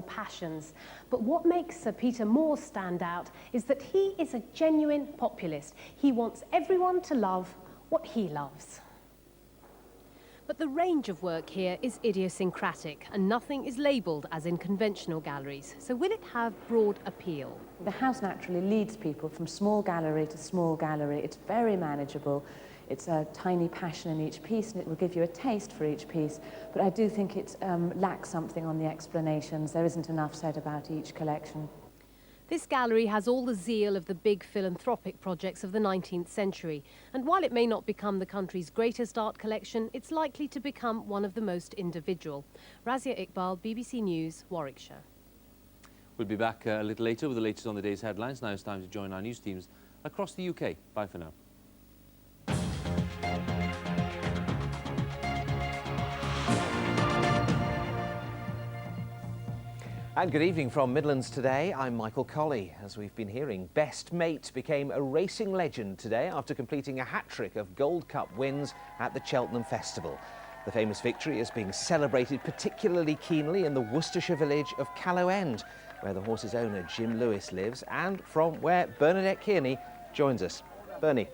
passions. But what makes Sir Peter Moore stand out is that he is a genuine populist. He wants everyone to love what he loves. But the range of work here is idiosyncratic, and nothing is labelled as in conventional galleries. So will it have broad appeal? The house naturally leads people from small gallery to small gallery. It's very manageable. It's a tiny passion in each piece, and it will give you a taste for each piece. But I do think it lacks something on the explanations. There isn't enough said about each collection. This gallery has all the zeal of the big philanthropic projects of the 19th century. And while it may not become the country's greatest art collection, it's likely to become one of the most individual. Razia Iqbal, BBC News, Warwickshire. We'll be back a little later with the latest on the day's headlines. Now it's time to join our news teams across the UK. Bye for now. And good evening from Midlands today. I'm Michael Colley. As we've been hearing, Best Mate became a racing legend today after completing a hat-trick of Gold Cup wins at the Cheltenham Festival. The famous victory is being celebrated particularly keenly in the Worcestershire village of Callow End, where the horse's owner Jim Lewis lives, and from where Bernadette Kearney joins us. Bernie.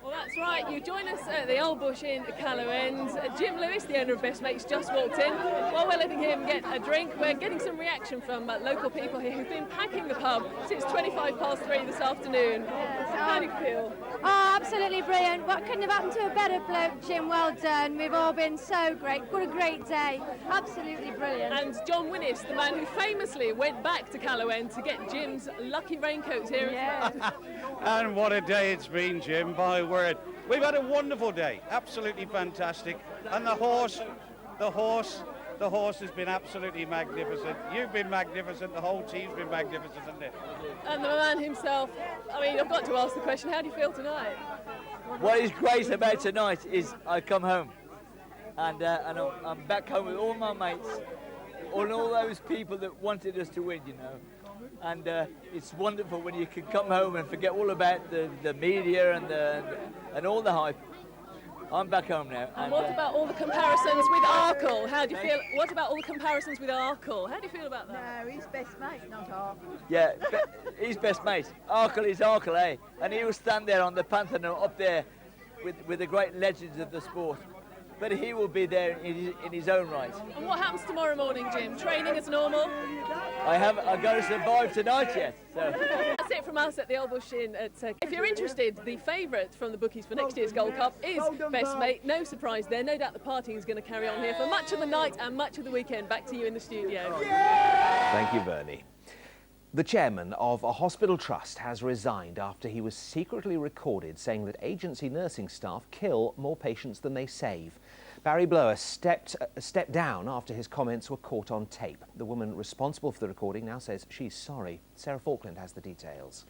Well, that's right. You join us at the Old Bush Inn at Callow End. Jim Lewis, the owner of Best Mates, just walked in. While we're letting him get a drink, we're getting some reaction from local people here who've been packing the pub since 3:25 this afternoon. How do you feel? Oh, absolutely brilliant. What couldn't have happened to a better bloke, Jim? Well done. We've all been so great. What a great day. Absolutely brilliant. And John Winnis, the man who famously went back to Callow End to get Jim's lucky raincoats here as well. And what a day it's been, Jim, my word. We've had a wonderful day, absolutely fantastic. And the horse has been absolutely magnificent. You've been magnificent, the whole team's been magnificent, hasn't it? And the man himself, I mean, I've got to ask the question, how do you feel tonight? What is great about tonight is I come home and I'm back home with all my mates, all those people that wanted us to win, you know. And it's wonderful when you can come home and forget all about the media and all the hype. I'm back home now. And what about all the comparisons with Arkle? How do you feel? What about all the comparisons with Arkle? How do you feel about that? No, he's Best Mate, not Arkle. Yeah, he's Best Mate. Arkle is Arkle, eh? And he will stand there on the Pantheon up there with the great legends of the sport. But he will be there in his own right. And what happens tomorrow morning, Jim? Training as normal? I've got to survive tonight yet. So. That's it from us at the Old Bush Inn. If you're interested, the favourite from the bookies for next year's Gold Cup is Best Mate. No surprise there. No doubt the partying is going to carry on here for much of the night and much of the weekend. Back to you in the studio. Thank you, Bernie. The chairman of a hospital trust has resigned after he was secretly recorded saying that agency nursing staff kill more patients than they save. Barry Blower stepped down after his comments were caught on tape. The woman responsible for the recording now says she's sorry. Sarah Falkland has the details.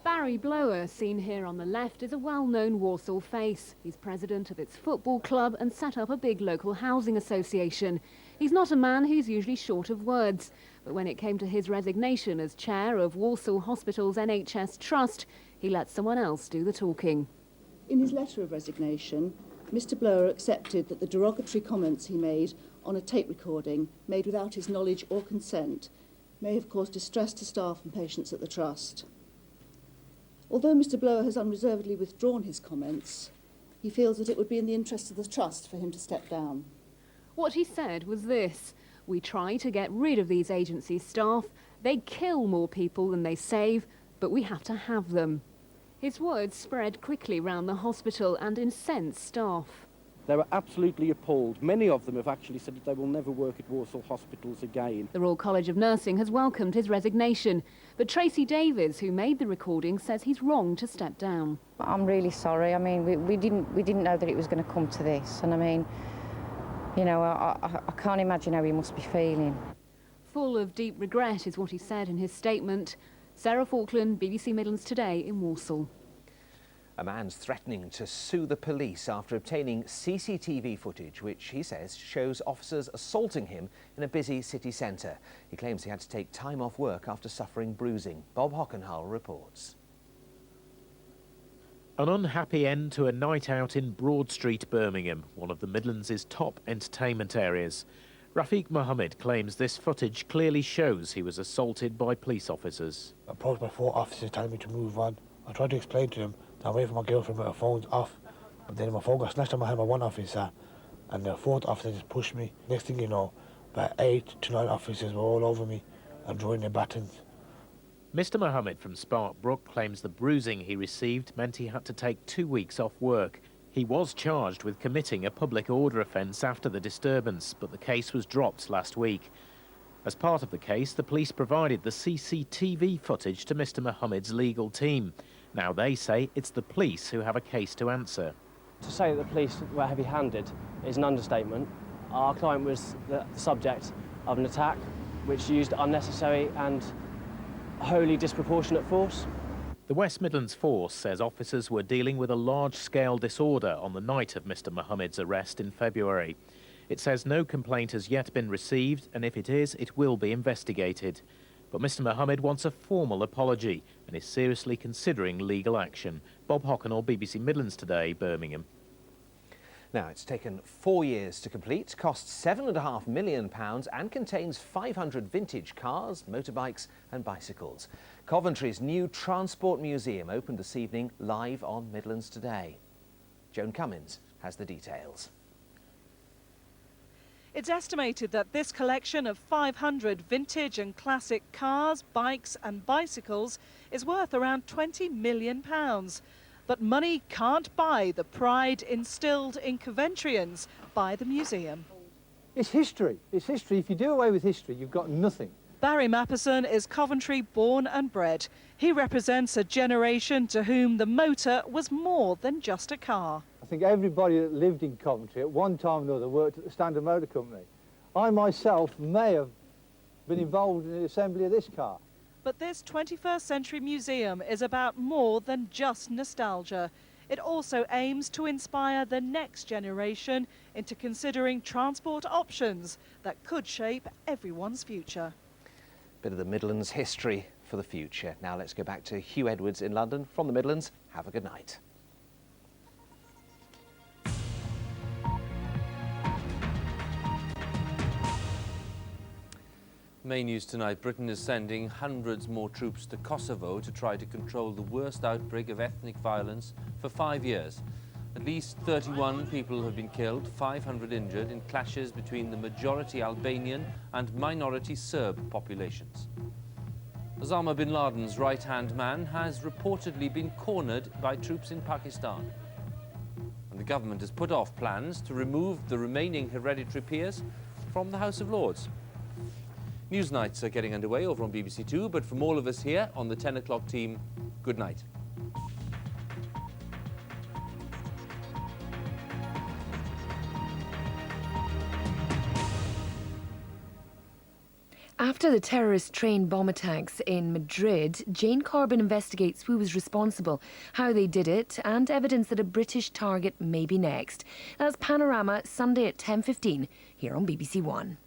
Barry Blower, seen here on the left, is a well-known Walsall face. He's president of its football club and set up a big local housing association. He's not a man who's usually short of words, but when it came to his resignation as chair of Walsall Hospital's NHS Trust, he let someone else do the talking. In his letter of resignation, Mr. Blower accepted that the derogatory comments he made on a tape recording, made without his knowledge or consent, may have caused distress to staff and patients at the Trust. Although Mr. Blower has unreservedly withdrawn his comments, he feels that it would be in the interest of the Trust for him to step down. What he said was this: we try to get rid of these agency staff. They kill more people than they save, but we have to have them. His words spread quickly round the hospital and incensed staff. They were absolutely appalled. Many of them have actually said that they will never work at Walsall hospitals again. The Royal College of Nursing has welcomed his resignation, but Tracy Davies, who made the recording, says he's wrong to step down. I'm really sorry. I mean, we didn't know that it was going to come to this, and I mean, you know, I can't imagine how he must be feeling. Full of deep regret is what he said in his statement. Sarah Falkland, BBC Midlands Today in Walsall. A man's threatening to sue the police after obtaining CCTV footage, which he says shows officers assaulting him in a busy city centre. He claims he had to take time off work after suffering bruising. Bob Hockenhull reports. An unhappy end to a night out in Broad Street, Birmingham, one of the Midlands' top entertainment areas. Rafiq Mohammed claims this footage clearly shows he was assaulted by police officers. I approached my 4 officers telling me to move on. I tried to explain to them that I'm waiting for my girlfriend, but her phone's off. But then my phone got snatched on my hand by 1 officer, and the 4th officer just pushed me. Next thing you know, about 8 to 9 officers were all over me and drawing their batons. Mr Mohammed from Sparkbrook claims the bruising he received meant he had to take 2 weeks off work. He was charged with committing a public order offence after the disturbance, but the case was dropped last week. As part of the case, the police provided the CCTV footage to Mr Mohammed's legal team. Now they say it's the police who have a case to answer. To say that the police were heavy-handed is an understatement. Our client was the subject of an attack which used unnecessary and wholly disproportionate force. The West Midlands Force says officers were dealing with a large-scale disorder on the night of Mr Mohammed's arrest in February. It says no complaint has yet been received, and if it is, it will be investigated. But Mr Mohammed wants a formal apology and is seriously considering legal action. Bob Hockenall, BBC Midlands Today, Birmingham. Now, it's taken 4 years to complete, costs £7.5 million and contains 500 vintage cars, motorbikes and bicycles. Coventry's new Transport Museum opened this evening live on Midlands Today. Joan Cummins has the details. It's estimated that this collection of 500 vintage and classic cars, bikes and bicycles is worth around £20 million. But money can't buy the pride instilled in Coventrians by the museum. It's history. It's history. If you do away with history, you've got nothing. Barry Mappison is Coventry born and bred. He represents a generation to whom the motor was more than just a car. I think everybody that lived in Coventry at one time or another worked at the Standard Motor Company. I myself may have been involved in the assembly of this car. But this 21st century museum is about more than just nostalgia. It also aims to inspire the next generation into considering transport options that could shape everyone's future. Bit of the Midlands history for the future. Now let's go back to Hugh Edwards in London. From the Midlands, have a good night. Main news tonight, Britain is sending hundreds more troops to Kosovo to try to control the worst outbreak of ethnic violence for 5 years. At least 31 people have been killed, 500 injured in clashes between the majority Albanian and minority Serb populations. Osama bin Laden's right-hand man has reportedly been cornered by troops in Pakistan. And the government has put off plans to remove the remaining hereditary peers from the House of Lords. News nights are getting underway over on BBC Two, but from all of us here on the 10 o'clock team, good night. After the terrorist train bomb attacks in Madrid, Jane Corbyn investigates who was responsible, how they did it, and evidence that a British target may be next. That's Panorama, Sunday at 10:15, here on BBC One.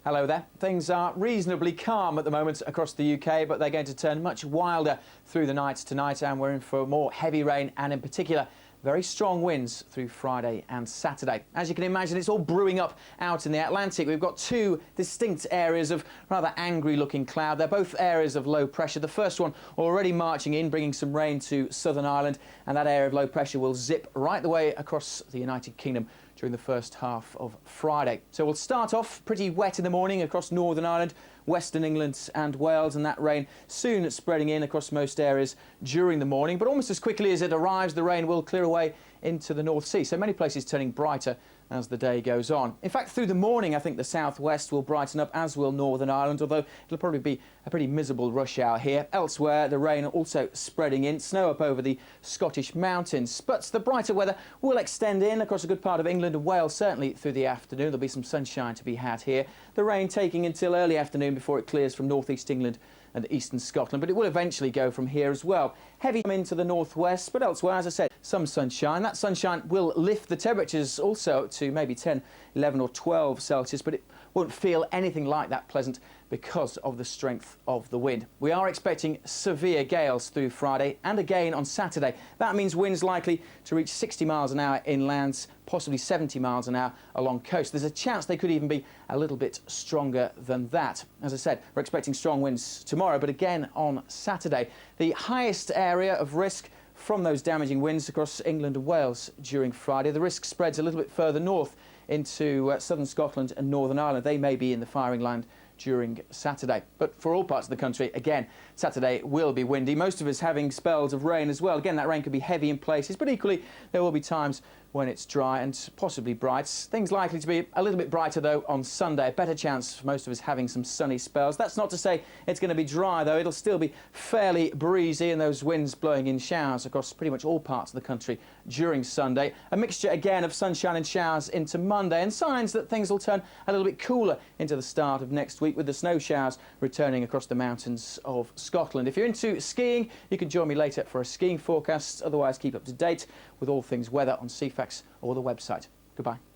Hello there. Things are reasonably calm at the moment across the UK, but they're going to turn much wilder through the night tonight, and we're in for more heavy rain and in particular very strong winds through Friday and Saturday. As you can imagine, it's all brewing up out in the Atlantic. We've got two distinct areas of rather angry looking cloud. They're both areas of low pressure. The first one already marching in, bringing some rain to Southern Ireland, and that area of low pressure will zip right the way across the United Kingdom during the first half of Friday. So we'll start off pretty wet in the morning across Northern Ireland, Western England and Wales, and that rain soon spreading in across most areas during the morning. But almost as quickly as it arrives, the rain will clear away into the North Sea. So many places turning brighter as the day goes on. In fact, through the morning, I think the southwest will brighten up, as will Northern Ireland, although it'll probably be a pretty miserable rush hour here. Elsewhere, the rain also spreading in, snow up over the Scottish mountains. But the brighter weather will extend in across a good part of England and Wales, certainly through the afternoon. There'll be some sunshine to be had here. The rain taking until early afternoon before it clears from northeast England and eastern Scotland, but it will eventually go from here as well. Heavy into the northwest, but elsewhere, as I said, some sunshine. That sunshine will lift the temperatures also to maybe 10, 11 or 12 Celsius, but it won't feel anything like that pleasant because of the strength of the wind. We are expecting severe gales through Friday and again on Saturday. That means winds likely to reach 60 miles an hour inland, possibly 70 miles an hour along coast. There's a chance they could even be a little bit stronger than that. As I said, we're expecting strong winds tomorrow, but again on Saturday. The highest area of risk from those damaging winds across England and Wales during Friday. The risk spreads a little bit further north into southern Scotland and Northern Ireland. They may be in the firing line during Saturday. But for all parts of the country, again, Saturday will be windy. Most of us having spells of rain as well. Again, that rain could be heavy in places, but equally there will be times when it's dry and possibly bright. Things likely to be a little bit brighter, though, on Sunday. A better chance for most of us having some sunny spells. That's not to say it's going to be dry, though. It'll still be fairly breezy and those winds blowing in showers across pretty much all parts of the country during Sunday. A mixture, again, of sunshine and showers into Monday, and signs that things will turn a little bit cooler into the start of next week, with the snow showers returning across the mountains of Scotland. If you're into skiing, you can join me later for a skiing forecast. Otherwise, keep up to date with all things weather on CFAX or the website. Goodbye.